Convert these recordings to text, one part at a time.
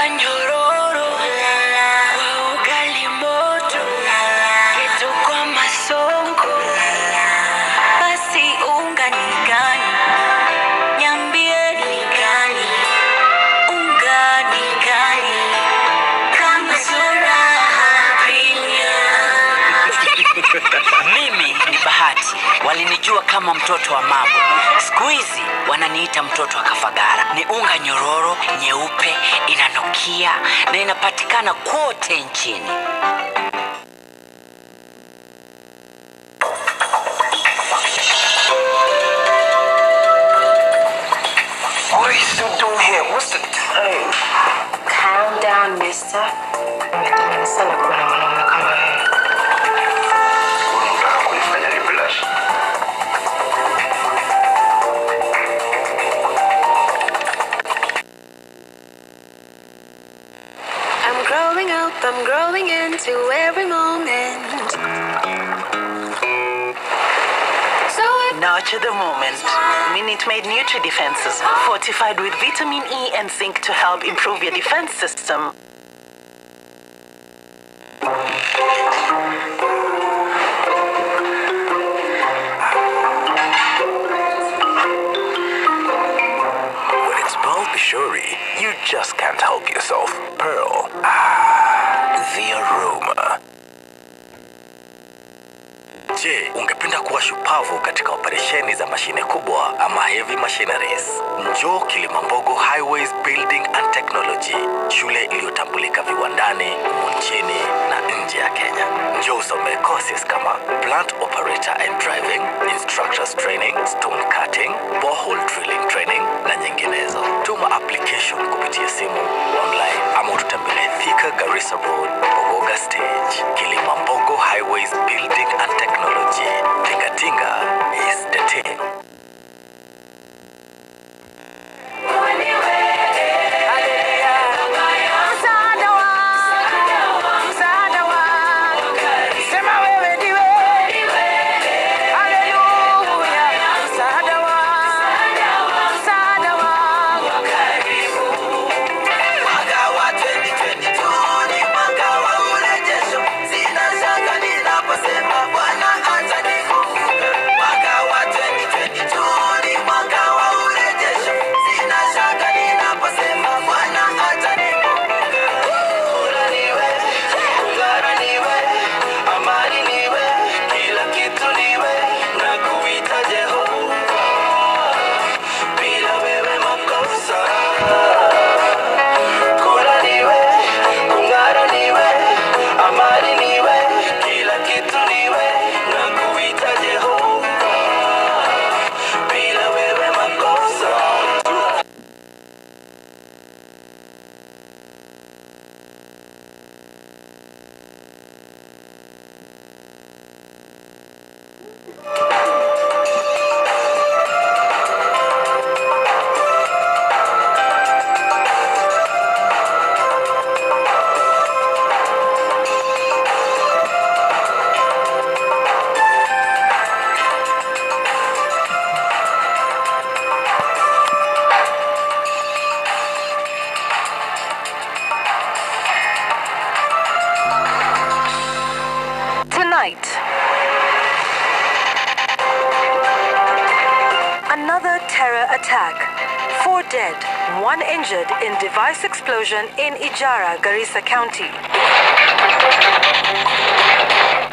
unga nyororo kwa ugali moto yetu kwa masongo. Basi unga ni gani? Niambie ni gani? Unga ni gani? Kama Zura Mimi ni Bahati. Walinijua kama mtoto wa mama. Siku hizi wananiita mtoto wa Kafagara. Ni unga nyororo, nyeupe, inanukia na inapatikana kote nchini. What are you still doing here? What's the time? Calm down, mister. Nimetamani sana kuwa na mwanaume kama wewe. Unataka kunifanya niblush? I'm growing up, I'm growing into every moment. So Nurture the moment. Minute Maid Nutri Defenses, fortified with vitamin E and zinc to help improve your defense system. When it's Pearl Pishori, you just can't help yourself. Pearl. The aroma. Je, ungependa kuwa shupavu katika operesheni za mashine kubwa ama heavy machineries? Njoo Kilimambogo Highways Building and Technology, shule iliyotambulika viwandani, nchini na nje ya Kenya. Njoo usome courses kama plant operator and driving, instructors training, stone cutting, borehole drilling training na nyinginezo. Tuma application kupitia simu, online ama ututembelee Thika Garissa Road, Bogoga Stage. Kilimambogo Highways Building and Technology. Tinga Tinga is the thing. Tonight, another terror attack. 4 dead, 1 injured in device explosion in Ijara, Garissa County.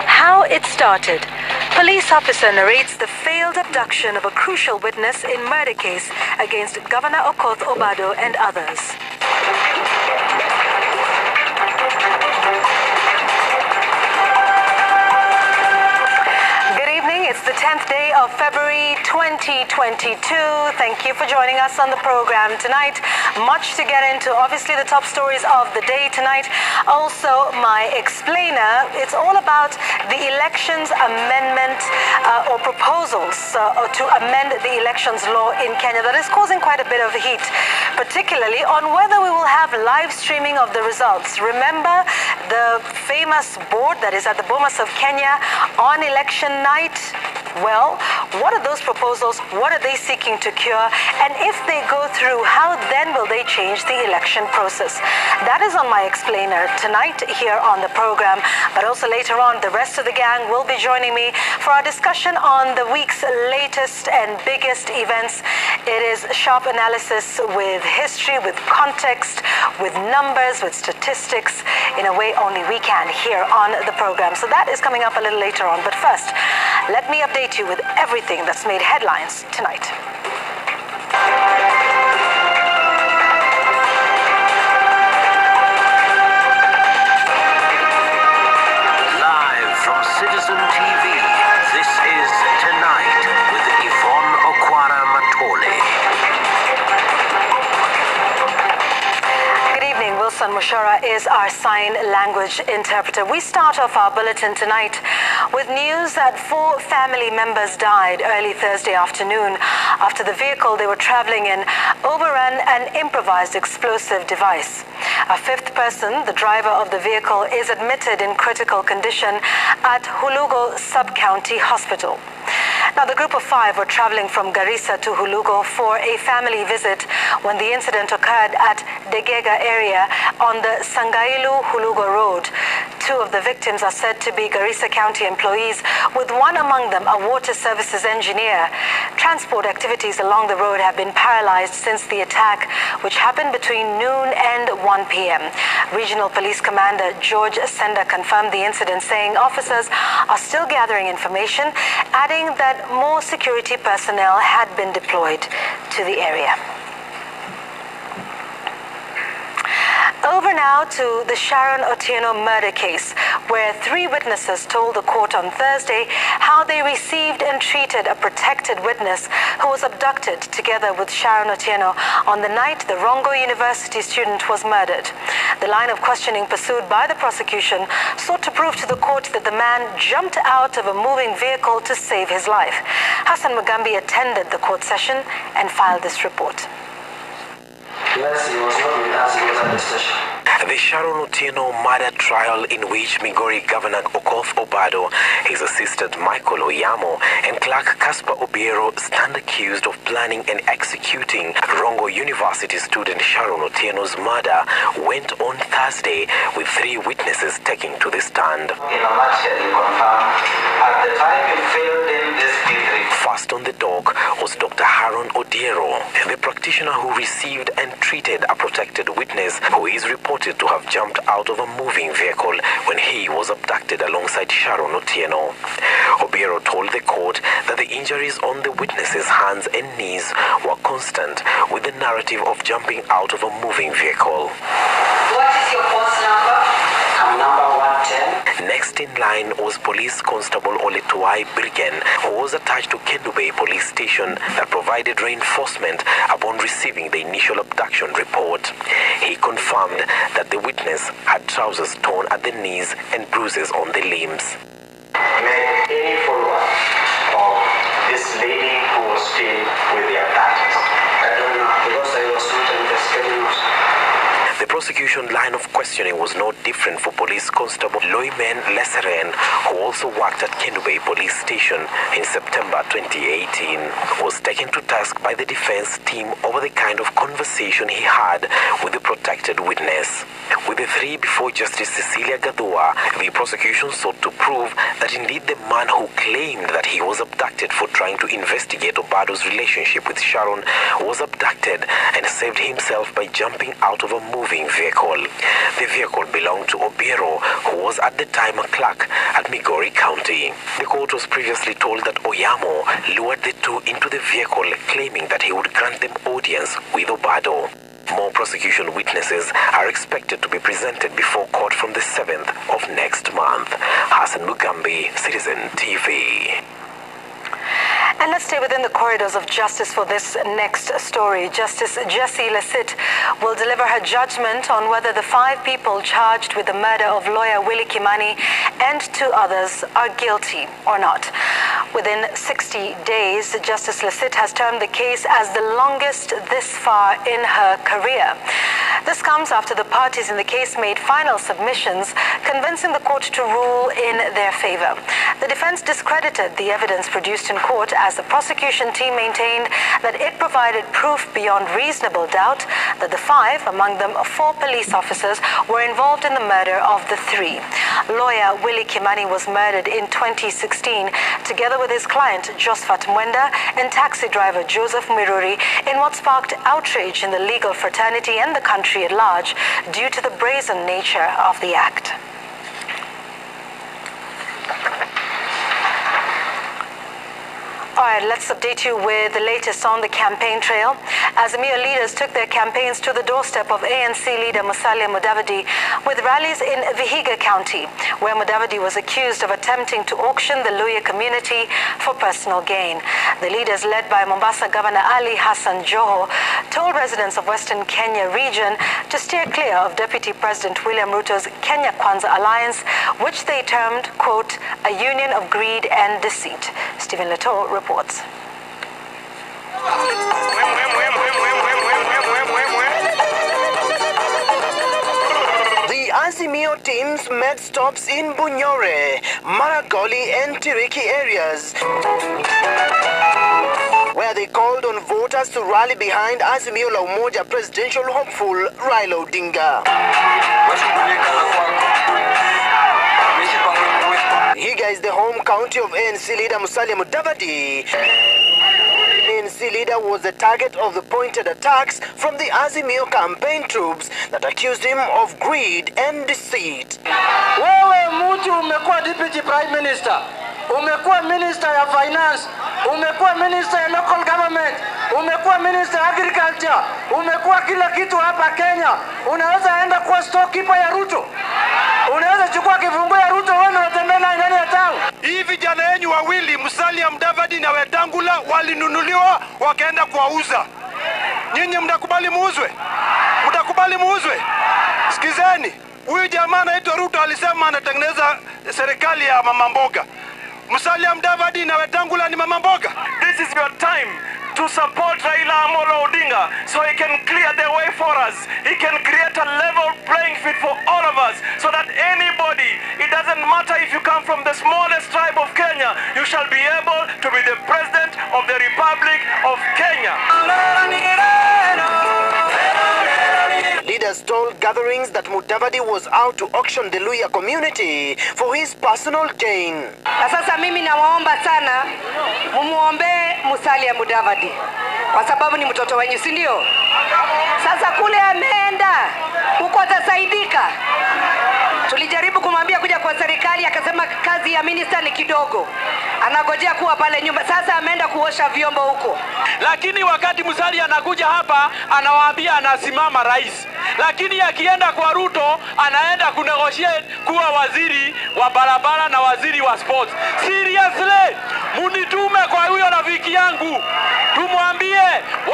How it started. Police officer narrates the failed abduction of a crucial witness in murder case against Governor Okoth Obado and others. It's the 10th day of February 2022. Thank you for joining us on the program tonight. Much to get into. Obviously, the top stories of the day tonight. Also, my explainer. It's all about the elections amendment or proposals to amend the elections law in Kenya. That is causing quite a bit of heat, particularly on whether we will have live streaming of the results. Remember the famous board that is at the Bomas of Kenya on election night? Well, what are those proposals? What are they seeking to cure? And if they go through, how then will they change the election process? That is on my explainer tonight here on the program. But also later on, the rest of the gang will be joining me for our discussion on the week's latest and biggest events. It is sharp analysis with history, with context, with numbers, with statistics, in a way only we can here on the program. So that is coming up a little later on. But first, let me update you with everything that's made headlines tonight. Live from Citizen TV, this is Tonight with Yvonne Okwara Matole. Wilson Mushara is our sign language interpreter. We start off our bulletin tonight with news that 4 family members died early Thursday afternoon after the vehicle they were traveling in overran an improvised explosive device. A 5th person, the driver of the vehicle, is admitted in critical condition at Hulugo Sub-County Hospital. Now, the group of 5 were traveling from Garissa to Hulugo for a family visit when the incident occurred at Degega area on the Sangailu-Hulugo Road. 2 of the victims are said to be Garissa County employees, with one among them a water services engineer. Transport activities along the road have been paralyzed since the attack, which happened between noon and 1 p.m. Regional Police Commander George Senda confirmed the incident, saying officers are still gathering information, adding that more security personnel had been deployed to the area. Over now to the Sharon Otieno murder case, where 3 witnesses told the court on Thursday how they received and treated a protected witness who was abducted together with Sharon Otieno on the night the Rongo University student was murdered. The line of questioning pursued by the prosecution sought to prove to the court that the man jumped out of a moving vehicle to save his life. Hassan Mugambi attended the court session and filed this report. Yes, he was not with us, he was at the station. The Sharon Otieno murder trial, in which Migori Governor Okoth Obado, his assistant Michael Oyamo, and clerk Caspar Obiero stand accused of planning and executing Rongo University student Sharon Otieno's murder, went on Thursday, with 3 witnesses taking to the stand. In a nutshell, you confirm, at the time you filled in this P3. First on the dock was Dr. Haron Odiero, the practitioner who received and treated a protected witness who is reported to have jumped out of a moving vehicle when he was abducted alongside Sharon Otieno. Obiero told the court that the injuries on the witness's hands and knees were constant with the narrative of jumping out of a moving vehicle. What is your post number? I'm number 110. Next in line was Police Constable Oletuai Birgen, who was attached to Kendu Bay Police Station that provided reinforcement upon receiving the initial abduction report. He confirmed that the witness had trousers torn at the knees and bruises on the limbs. Made any follow-up of this lady who was still with the attackers? I don't know, because I was not investigating us. The prosecution line of questioning was no different for Police Constable Loimen Leseren, who also worked at Kendu Bay Police Station in September 2018, was taken to task by the defense team over the kind of conversation he had with the protected witness. With the 3 before Justice Cecilia Gadua, the prosecution sought to prove that indeed the man who claimed that he was abducted for trying to investigate Obado's relationship with Sharon was abducted and saved himself by jumping out of a moving vehicle. The vehicle belonged to Obiero, who was at the time a clerk at Migori County. The court was previously told that Oyamo lured the 2 into the vehicle, claiming that he would grant them audience with Obado. More prosecution witnesses are expected to be presented before court from the 7th of next month. Hassan Mugambi, Citizen TV. And let's stay within the corridors of justice for this next story. Justice Jessie Lasit will deliver her judgment on whether the 5 people charged with the murder of lawyer Willie Kimani and 2 others are guilty or not. Within 60 days, Justice Lasit has termed the case as the longest this far in her career. This comes after the parties in the case made final submissions, convincing the court to rule in their favor. The defense discredited the evidence produced in court as the prosecution team maintained that it provided proof beyond reasonable doubt that the 5, among them 4 police officers, were involved in the murder of the 3. Lawyer Willie Kimani was murdered in 2016 together with his client Josephat Mwenda and taxi driver Joseph Miruri in what sparked outrage in the legal fraternity and the country at large due to the brazen nature of the act. All right, let's update you with the latest on the campaign trail. Azimio leaders took their campaigns to the doorstep of ANC leader Musalia Mudavadi with rallies in Vihiga County, where Mudavadi was accused of attempting to auction the Luhya community for personal gain. The leaders, led by Mombasa Governor Ali Hassan Joho, told residents of Western Kenya region to steer clear of Deputy President William Ruto's Kenya Kwanza alliance, which they termed, quote, a union of greed and deceit. Stephen Leto reports. The Azimio teams made stops in Bunyore, Maragoli and Tiriki areas, where they called on voters to rally behind Azimio la Umoja presidential hopeful Raila Odinga. Vihiga is the home county of ANC leader Musalia Mudavadi. ANC leader was the target of the pointed attacks from the Azimio campaign troops that accused him of greed and deceit. Wewe mtu umekuwa deputy prime minister, umekuwa minister ya finance, umekuwa minister ya local government, umekuwa minister ya agriculture, umekuwa kila kitu hapa Kenya. Unaweza enda kuwa storekeeper ya Ruto. Unaweza chukua kifunguo ya Ruto wewe unatembea ndani ya town. Hii vijana wenyu wawili Musalia Mudavadi na Wetangula walinunuliwa wakaenda kuwauza. Nyinyi mtakubali muuzwe? Mtakubali muuzwe? Sikizeni, huyu jamaa anaitwa Ruto alisema anatengeneza serikali ya mama mboga. Musalia Mudavadi na Wetangula ni mama mboga. This is your time to support Raila Amolo Odinga so he can clear the way for us. He can create a level playing field for all of us so that anybody, it doesn't matter if you come from the smallest tribe of Kenya, you shall be able to be the president of the Republic of Kenya. Leaders told gatherings that Mudavadi was out to auction the Luhya community for his personal gain. Sasa mimi nawaomba sana mumuombe Musalia Mudavadi kwa sababu ni mtoto wenyu, si ndio? Sasa kule ameenda huko atasaidika. Tulijaribu kumwambia kuja kwa serikali akasema kazi ya minister ni kidogo. Anagojea kuwa pale nyumba. Sasa ameenda kuosha vyombo huko. Lakini wakati Musalia anakuja hapa anawaambia anasimama rais. Lakini akienda kwa Ruto anaenda kunegotiate kuwa waziri wa barabara na waziri wa sports. Seriously, munitume kwa huyo rafiki yangu. Tumwambie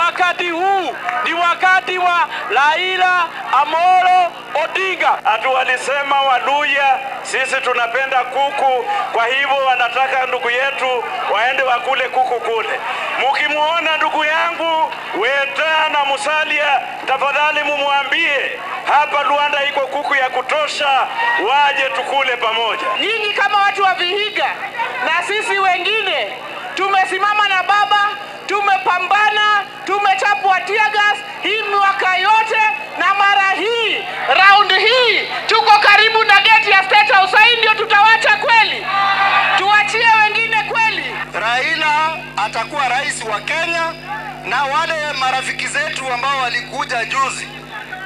wakati huu ni wakati wa Raila Amolo Odinga. Atu walisema Waluhya sisi tunapenda kuku, kwa hivyo wanataka ndugu yetu waende wakule kuku kule. Mukimuona ndugu yangu Weta na Musalia, tafadhali mumwambie hapa Luanda iko kuku ya kutosha, waje tukule pamoja. Nyinyi kama watu wa Vihiga na sisi wengine tumesimama na baba, tumepambana, tumechapwa tear gas hii mwaka yote, na mara hii round hii tuko karibu na gate ya State House. Hii ndio tutawacha kweli? Tuachie wengine kweli? Raila atakuwa rais wa Kenya, na wale marafiki zetu ambao walikuja juzi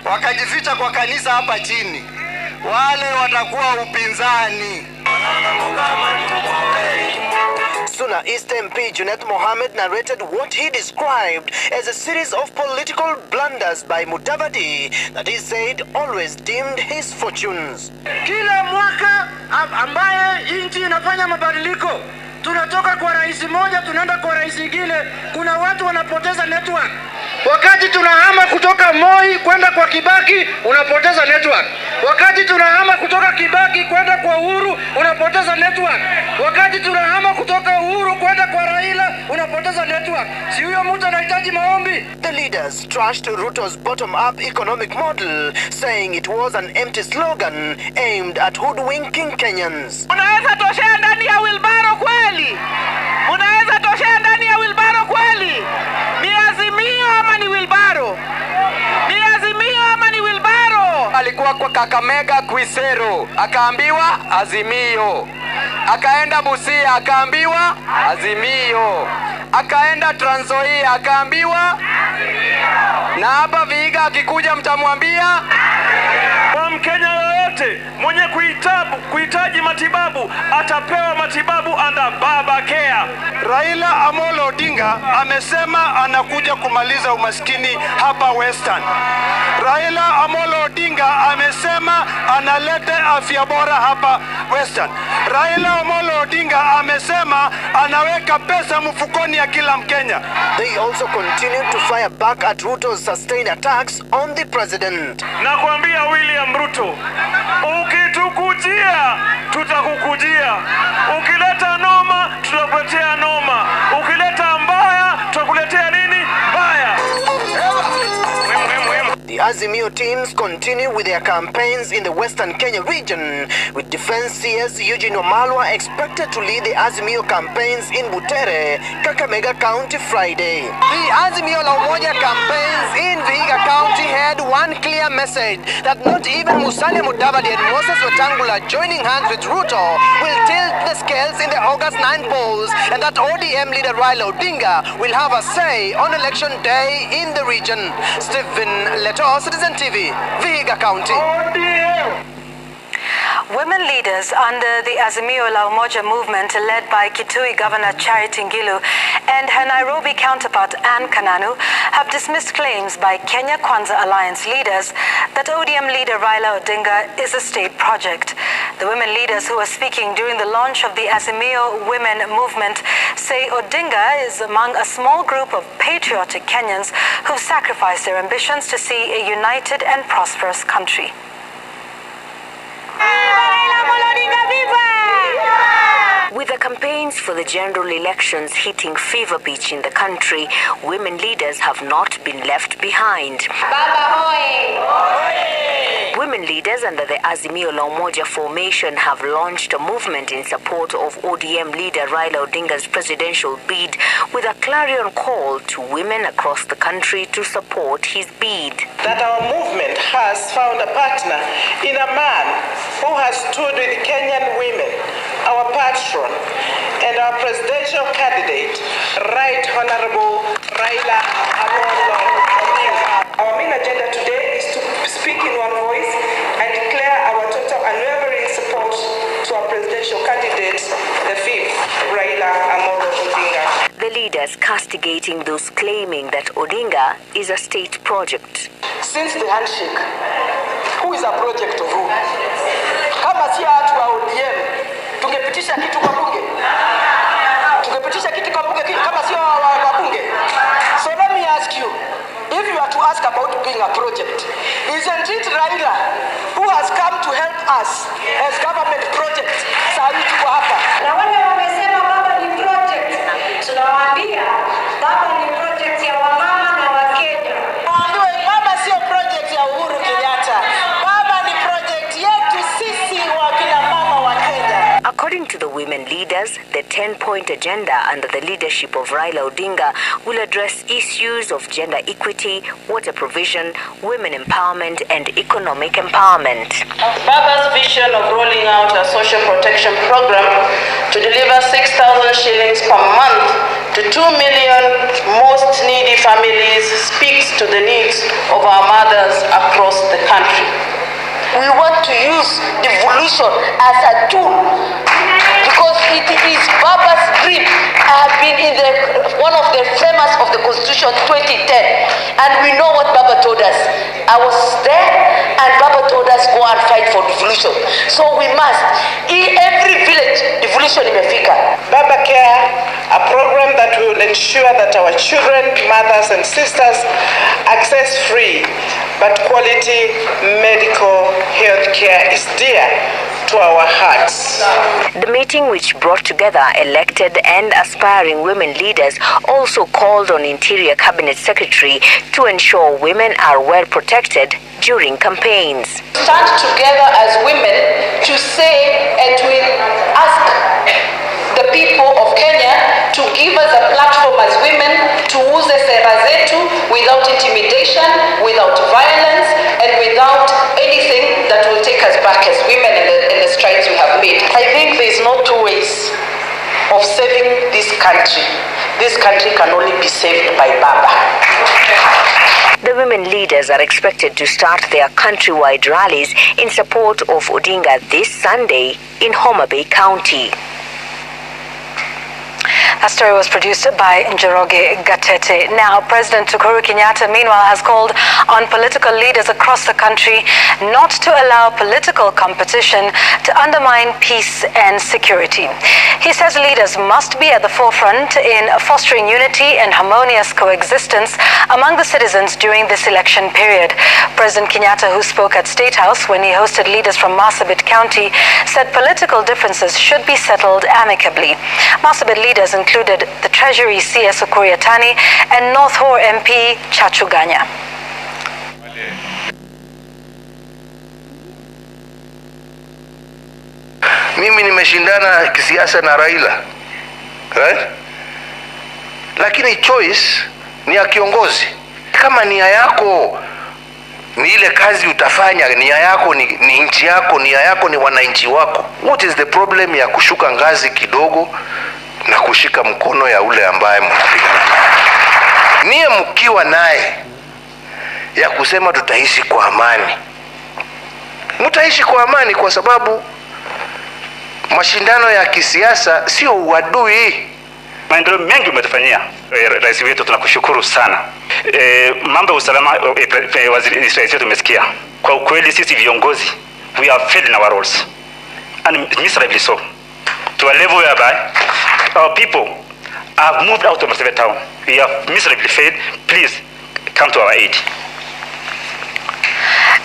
wakajificha kwa kanisa hapa chini, wale watakuwa upinzani. Sooner East MP Junet Mohammed narrated what he described as a series of political blunders by Mudavadi that he said always dimmed his fortunes. Kila mwaka ambaye nchi inafanya mabadiliko, tunatoka kwa rais moja tunaenda kwa rais nyingine, kuna watu wanapoteza network. Wakati tunahama kutoka Moi kwenda kwa Kibaki unapoteza network. Wakati tunahama kutoka Kibaki kwenda kwa Uhuru unapoteza network. Wakati tunahama kutoka Uhuru kwenda kwa Raila unapoteza network. Si huyo mtu anahitaji maombi? The leaders has trashed Ruto's bottom-up economic model, saying it was an empty slogan aimed at hoodwinking Kenyans. Unaweza toshea ndani ya wheelbarrow kweli? Unaweza toshea ndani ya wheelbarrow kweli? Ni Azimio ama ni wheelbarrow? Ni Azimio ama ni wheelbarrow? Alikuwa kwa Kakamega Kwisero, akaambiwa Azimio. Akaenda Busia, akaambiwa Azimio. Akaenda Trans Nzoia, akaambiwa Azimio. Na hapa Vihiga akikuja mtamwambia kwa Mkenya yoyote mwenye kuhitaji matibabu atapewa matibabu under Baba Care. Raila Amolo Odinga amesema anakuja kumaliza umaskini hapa Western. Raila Amolo Odinga amesema analeta afya bora hapa Western. Raila Amolo Odinga amesema anaweka pesa mfukoni ya kila Mkenya. They also continued to fire back at Ruto's sustained attacks on the president. Nakwambia William Ruto, ukitukujia tutakukujia. Ukileta noma tutakuletea noma. Ukileta mbaya tutakuletea nini? Mbaya. The Azimio teams continue with their campaigns in the Western Kenya region, with Defense CS Eugene Wamalwa expected to lead the Azimio campaigns in Butere, Kakamega County Friday. The Azimio La Umoja campaigns in Vihiga County had one clear message, that not even Musalia Mudavadi and Moses Wetangula joining hands with Ruto will tilt the scales in the August 9 polls, and that ODM leader Raila Odinga will have a say on election day in the region. Stephen Leto, Citizen TV, Vihiga County. Women leaders under the Azimio La Umoja movement, led by Kitui Governor Charity Ngilu and her Nairobi counterpart Anne Kananu, have dismissed claims by Kenya Kwanza Alliance leaders that ODM leader Raila Odinga is a state project. The women leaders who were speaking during the launch of the Azimio Women movement say Odinga is among a small group of patriotic Kenyans who've sacrificed their ambitions to see a united and prosperous country. With the campaigns for the general elections hitting fever pitch in the country, women leaders have not been left behind. Baba hoye! Women leaders under the Azimio La Umoja formation have launched a movement in support of ODM leader Raila Odinga's presidential bid, with a clarion call to women across the country to support his bid. That our movement has found a partner in a man who has stood with Kenyan women, our patron and our presidential candidate, Right Honorable Raila Amolo Odinga. Our main agenda today is to speak in one voice and declare our total unwavering support to our presidential candidate, the fifth, Raila Amolo Odinga. The leaders castigating those claiming that Odinga is a state project. Since the handshake, who is a project of who? Kama si watu wa ODM, tungepitisha kitu kwa bunge? Tungepitisha kitu kwa bunge kama sio wa bunge? So let me ask you, if you are to ask about being a project, isn't it Raila who has come to help us as government project? Sasa tuko hapa. Na wale wamesema baba ni project, tunawaambia baba ni project ya wamama na Wakenya. Waambiwe baba sio project ya Uhuru Kenyatta. Baba ni project yetu sisi wakina mama wa Kenya. According to the women leaders, the 10-point agenda under the leadership of Raila Odinga will address issues of gender equity, water provision, women empowerment, and economic empowerment. Baba's vision of rolling out a social protection program to deliver 6,000 shillings per month to 2 million most needy families speaks to the needs of our mothers across the country. We want to use devolution as a tool because it is Baba's dream. I have been in one of the framers of the Constitution 2010, and we know what Baba told us. I was there, and Baba told us go and fight for devolution. So we must. In every village, devolution imefika. Baba Care, a program that will ensure that our children, mothers, and sisters access free but quality medical health care is dear to our hearts. The meeting, which brought together elected and aspiring women leaders, also called on Interior Cabinet Secretary to ensure women are well protected during campaigns. Stand together as women to say and to ask the people of Kenya to give us a platform as women to use sera zetu without intimidation, without violence, and without anything that will take us back as women in the strides we have made. I think there's no two ways of saving this country. This country can only be saved by Baba. The women leaders are expected to start their countrywide rallies in support of Odinga this Sunday in Homa Bay County. That story was produced by Njoroge Gatete. Now, President Uhuru Kenyatta, meanwhile, has called on political leaders across the country not to allow political competition to undermine peace and security. He says leaders must be at the forefront in fostering unity and harmonious coexistence among the citizens during this election period. President Kenyatta, who spoke at State House when he hosted leaders from Marsabit County, said political differences should be settled amicably. Marsabit leaders included the Treasury CS Ukur Yatani and North Horr MP Chachu Ganya. Mimi nimeshindana kisiasa na Raila, right? Lakini choice ni ya kiongozi. Kama nia yako ni ile kazi utafanya, nia yako ni nchi yako, nia yako ni wananchi wako, what is the problem ya kushuka ngazi kidogo na kushika mkono ya ule ambaye mnapigana naye? Nia mkiwa naye ya kusema tutaishi kwa amani, mtaishi kwa amani, kwa sababu mashindano ya kisiasa sio uadui. Maendeleo mengi umetufanyia rais wetu, tunakushukuru sana. Mambo ya usalama waziri wetu tumesikia. Kwa ukweli sisi viongozi, we have failed in our roles and miserably so, to a level whereby our people have moved out of Marsabit town. We have miserably failed. Please come to our aid.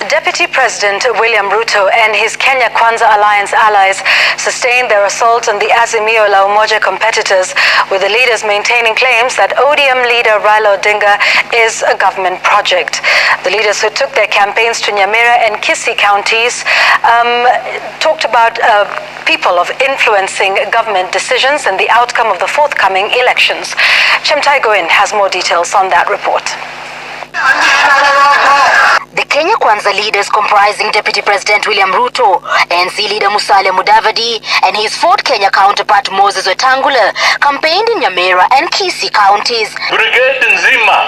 Deputy President William Ruto and his Kenya Kwanza Alliance allies sustained their assault on the Azimio la Umoja competitors, with the leaders maintaining claims that ODM leader Raila Odinga is a government project. The leaders, who took their campaigns to Nyamira and Kisii counties, talked about people of influencing government decisions and the outcome of the forthcoming elections. Chemtai Goin has more details on that report. The Kenya Kwanza leaders, comprising Deputy President William Ruto, NC leader Musalia Mudavadi, and his Ford Kenya counterpart Moses Wetangula, campaigned in Nyamira and Kisii counties. Brigade nzima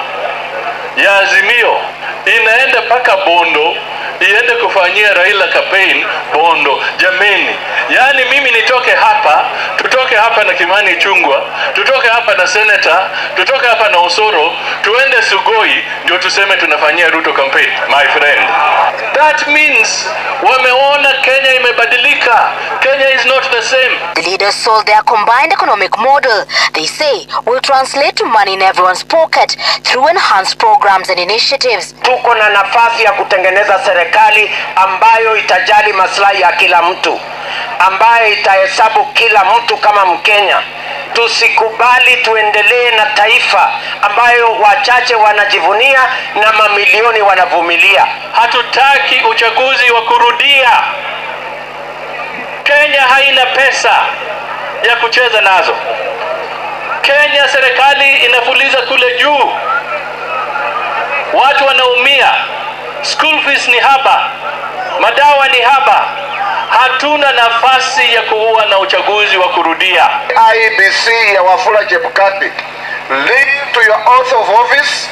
ya Azimio inaenda paka Bondo, iende kufanyia Raila campaign Bondo. Jameni, yani mimi nitoke hapa, tutoke hapa na Kimani Ichung'wah, tutoke hapa na Senator, tutoke hapa na Osoro, tuende Sugoi ndio tuseme tunafanyia Ruto campaign? My friend, that means wameona Kenya imebadilika. Kenya is not the same. The leaders sold their combined economic model, they say, will translate to money in everyone's pocket through enhanced programs and initiatives. Tuko na nafasi ya kutengeneza serikali ambayo itajali maslahi ya kila mtu, ambayo itahesabu kila mtu kama Mkenya. Tusikubali tuendelee na taifa ambayo wachache wanajivunia na mamilioni wanavumilia. Hatutaki uchaguzi wa kurudia. Kenya haina pesa ya kucheza nazo. Kenya serikali inafuliza kule juu. Watu wanaumia. School fees ni haba. Madawa ni haba. Hatuna nafasi ya kuwa na uchaguzi wa kurudia. IEBC ya Wafula Chebukati, live to your oath of office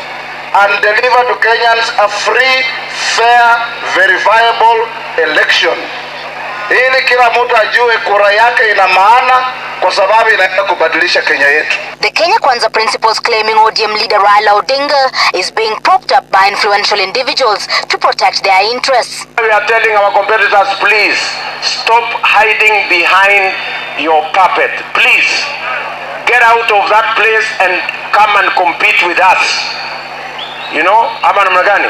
and deliver to Kenyans a free, fair, verifiable election. Ili kila mtu ajue kura yake ina maana, kwa sababu inaenda kubadilisha Kenya yetu. The Kenya Kwanza principles claiming ODM leader Raila Odinga is being propped up by influential individuals to protect their interests. We are telling our competitors, please stop hiding behind your puppet. Please get out of that place and come and compete with us. You know, ama namna gani?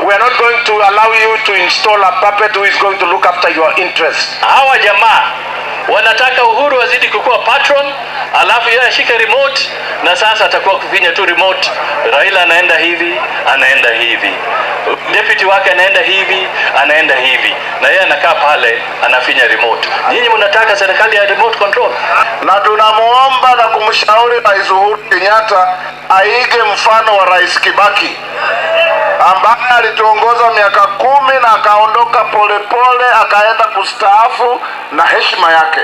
We are not going to allow you to install a puppet who is going to look after your interests. Hawa jamaa wanataka Uhuru azidi kukuwa patron, alafu yeye ashike remote, na sasa atakuwa kufinya tu remote. Raila anaenda hivi, anaenda hivi. Deputy wake anaenda hivi, anaenda hivi. Na yeye anakaa pale, anafinya remote. Nyinyi mnataka serikali ya remote control? Na tunamuomba na kumshauri Rais Uhuru Kenyatta aige mfano wa Rais Kibaki ambaye alituongoza miaka 10 na akaondoka polepole akaenda kustaafu na heshima yake.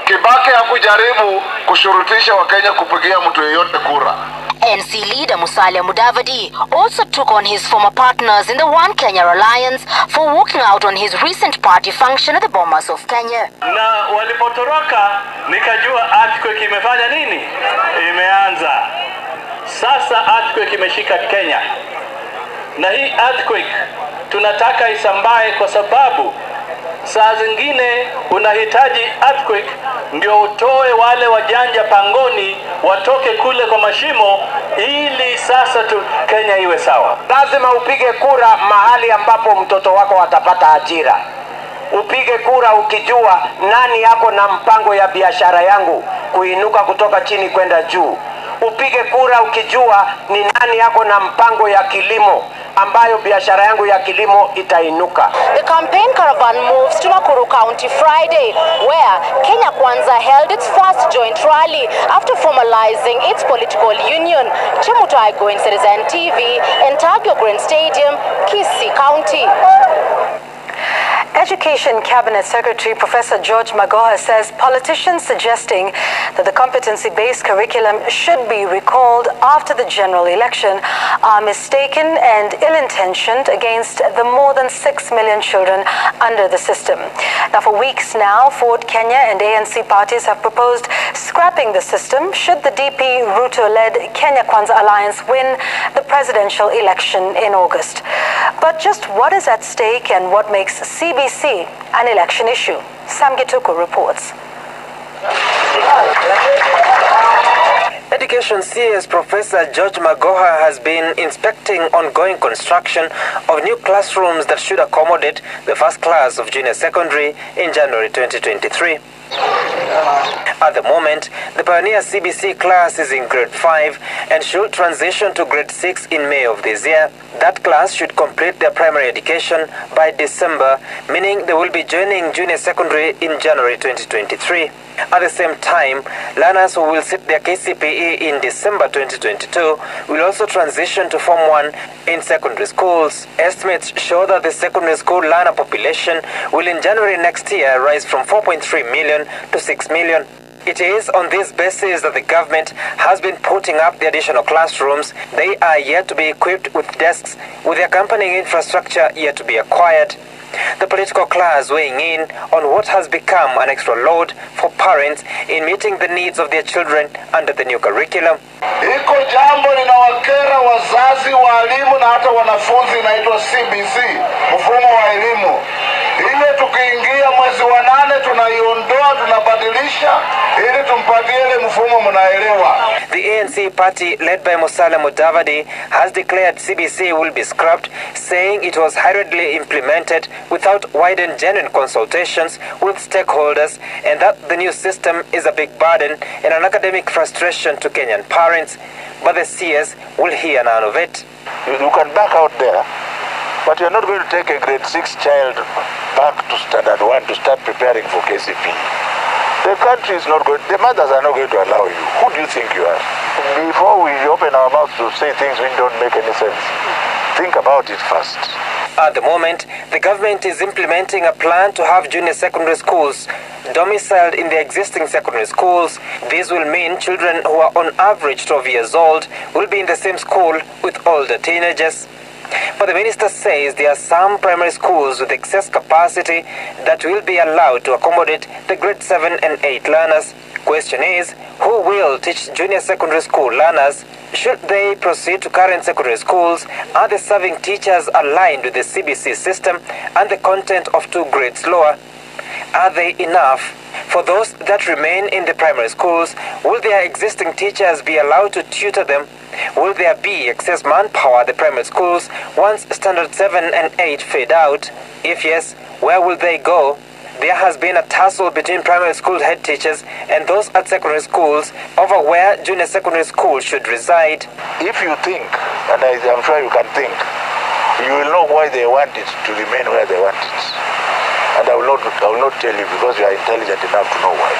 Kibaki hakujaribu kushurutisha Wakenya kupigia mtu yeyote kura. NC leader Musalia Mudavadi also took on his former partners in the One Kenya Alliance for walking out on his recent party function at the Bomas of Kenya. Na walipotoroka nikajua earthquake imefanya nini? Imeanza. Sasa earthquake imeshika Kenya. Na hii earthquake tunataka isambae kwa sababu saa zingine unahitaji earthquake ndio utoe wale wajanja pangoni watoke kule kwa mashimo ili sasa Kenya iwe sawa. Lazima upige kura mahali ambapo mtoto wako atapata ajira. Upige kura ukijua nani yako na mpango ya biashara yangu kuinuka kutoka chini kwenda juu. Upige kura ukijua ni nani yako na mpango ya kilimo ambayo biashara yangu ya kilimo itainuka. The campaign caravan moves to Nakuru County Friday, where Kenya Kwanza held its first joint rally after formalizing its political union. Chemutai Goin, Citizen TV, and Tagyo Green Stadium, Kisii County. Education Cabinet Secretary Professor George Magoha says politicians suggesting that the competency-based curriculum should be recalled after the general election are mistaken and ill-intentioned against the more than 6 million children under the system. Now, for weeks now, Ford Kenya and ANC parties have proposed scrapping the system should the DP Ruto-led Kenya Kwanza Alliance win the presidential election in August. But just what is at stake and what makes CBC an election issue? Sam Gituku reports. Education CS Professor George Magoha has been inspecting ongoing construction of new classrooms that should accommodate the first class of junior secondary in January 2023. At the moment, the Pioneer CBC class is in grade 5 and should transition to grade 6 in May of this year. That class should complete their primary education by December, meaning they will be joining junior secondary in January 2023. At the same time, learners who will sit their KCPE in December 2022 will also transition to Form 1 in secondary schools. Estimates show that the secondary school learner population will in January next year rise from 4.3 million to 6 million. It is on this basis that the government has been putting up the additional classrooms. They are yet to be equipped with desks, with the accompanying infrastructure yet to be acquired. The political class weighing in on what has become an extra load for parents in meeting the needs of their children under the new curriculum. Iko jambo linawakera wazazi, walimu na hata wanafunzi, inaitwa CBC, mfumo wa elimu. Ile tukiingia mwezi wa 8 tunaiondoa, tunabadilisha ili tumpatie ile mfumo mnaelewa. The ANC party led by Musalia Mudavadi has declared CBC will be scrapped, saying it was hurriedly implemented without wide and genuine consultations with stakeholders and that the new system is a big burden and an academic frustration to Kenyan parents. But the CS will hear none of it. You can back out there, but you're not going to take a grade 6 child back to standard 1 to start preparing for KCP. The country is not going, the mothers are not going to allow you. Who do you think you are? Before we open our mouths to say things which don't make any sense, think about it first. At the moment, the government is implementing a plan to have junior secondary schools domiciled in the existing secondary schools. This will mean children who are on average 12 years old will be in the same school with older teenagers. But the minister says there are some primary schools with excess capacity that will be allowed to accommodate the grade 7 and 8 learners. Question is, who will teach junior secondary school learners? Should they proceed to current secondary schools? Are the serving teachers aligned with the CBC system and the content of 2 grades lower? Are they enough? For those that remain in the primary schools, will their existing teachers be allowed to tutor them Will there be excess manpower at the primary schools once Standard 7 and 8 fade out? If yes, where will they go? There has been a tussle between primary school head teachers and those at secondary schools over where junior secondary schools should reside. If you think, and I'm sure you can think, you will know why they want it to remain where they want it. And I will not tell you because you are intelligent enough to know why.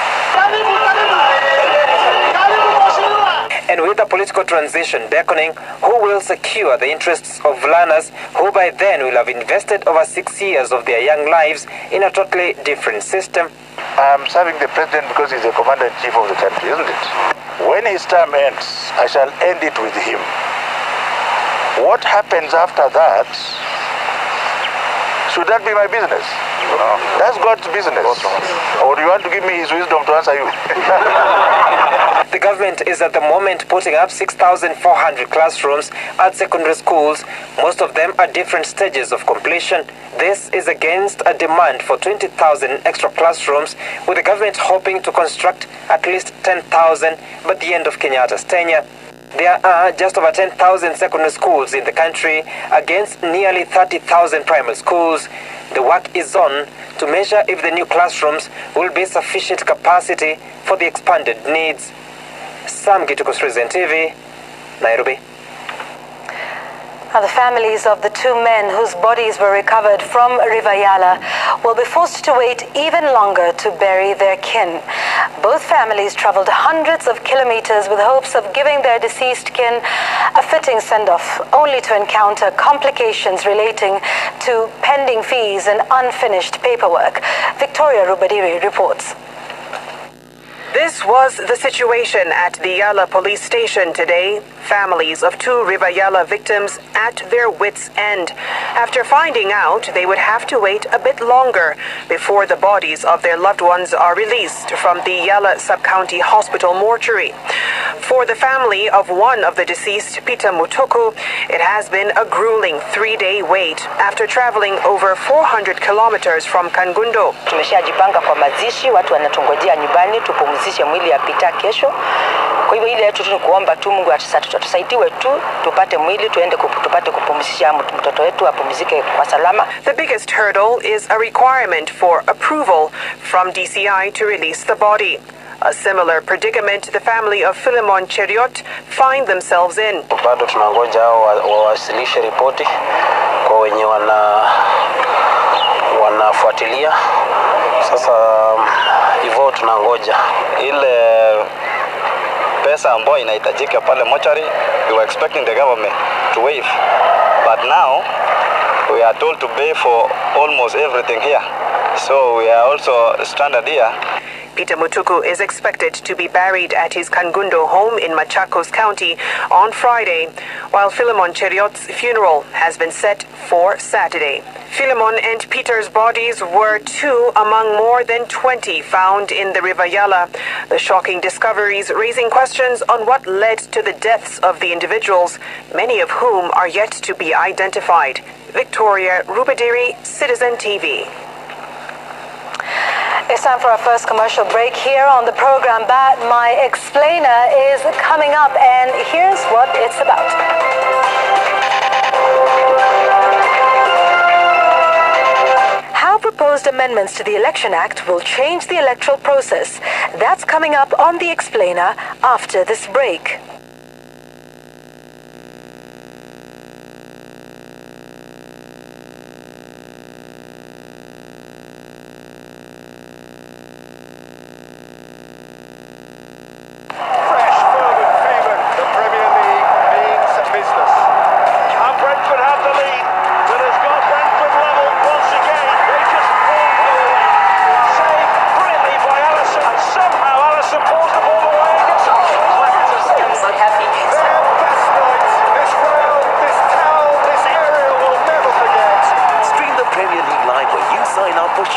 And with the political transition beckoning, who will secure the interests of learners who by then will have invested over 6 years of their young lives in a totally different system? I'm serving the president because he's the commander-in-chief of the country, isn't it? When his term ends, I shall end it with him. What happens after that, should that be my business? That's God's business. Or do you want to give me his wisdom to answer you? The government is at the moment putting up 6,400 classrooms at secondary schools. Most of them are different stages of completion. This is against a demand for 20,000 extra classrooms, with the government hoping to construct at least 10,000 by the end of Kenyatta's tenure. There are just over 10,000 secondary schools in the country against nearly 30,000 primary schools. The work is on to measure if the new classrooms will be sufficient capacity for the expanded needs. Sam Gituko, Citizen TV, Nairobi. Now, the families of the two men whose bodies were recovered from River Yala will be forced to wait even longer to bury their kin. Both families traveled hundreds of kilometers with hopes of giving their deceased kin a fitting send-off, only to encounter complications relating to pending fees and unfinished paperwork. Victoria Rubadiri reports. This was the situation at the Yala police station today. Families of two River Yala victims at their wits' end after finding out they would have to wait a bit longer before the bodies of their loved ones are released from the Yala Sub-County Hospital mortuary. For the family of one of the deceased, Peter Mutuku, it has been a grueling 3-day wait after traveling over 400 kilometers from Kangundo. Tumeshajipanga kwa mazishi, watu wanatungojea nyumbani tupumzishe mwili ya Peter kesho. Kwa hivyo ile yetu tu kuomba tu Mungu atusaidiwe tu tupate mwili tuende tupate kupumzisha mtoto wetu apumzike kwa salama. The biggest hurdle is a requirement for approval from DCI to release the body. A similar predicament the family of Philemon Cheriot find themselves in. Bado tunangoja wawasilishe ripoti kwa wenye wanafuatilia. Sasa hivyo tunangoja ile pesa ambayo inahitajika pale mortuary. We were expecting the government to waive, but now we are told to pay for almost everything here, so we are also stranded here. Peter Mutuku is expected to be buried at his Kangundo home in Machakos County on Friday, while Philemon Cheriot's funeral has been set for Saturday. Philemon and Peter's bodies were two among more than 20 found in the River Yala. The shocking discoveries raising questions on what led to the deaths of the individuals, many of whom are yet to be identified. Victoria Rubadiri, Citizen TV. It's time for our first commercial break here on the program, but my explainer is coming up, and here's what it's about. How proposed amendments to the Election Act will change the electoral process. That's coming up on the explainer after this break.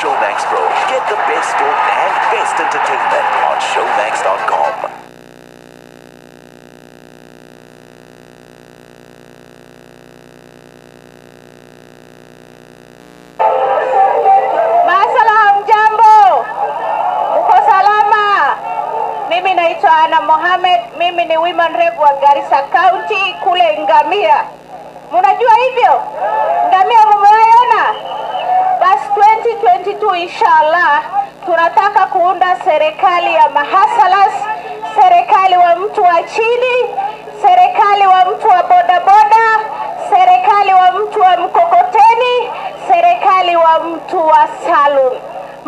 Showmax Pro. Get the best sport and best entertainment on showmax.com. Masalam jambo. Mko salama? Mimi naitwa naitwa Ana Mohamed, mimi ni women rep wa Garissa County kule Ngamia. Mnajua hivyo? Ngamia mmeona? Basi 2022 inshallah tunataka kuunda serikali ya mahasalas, serikali wa mtu wa chini, serikali wa mtu wa bodaboda, serikali wa mtu wa mkokoteni, serikali wa mtu wa salon.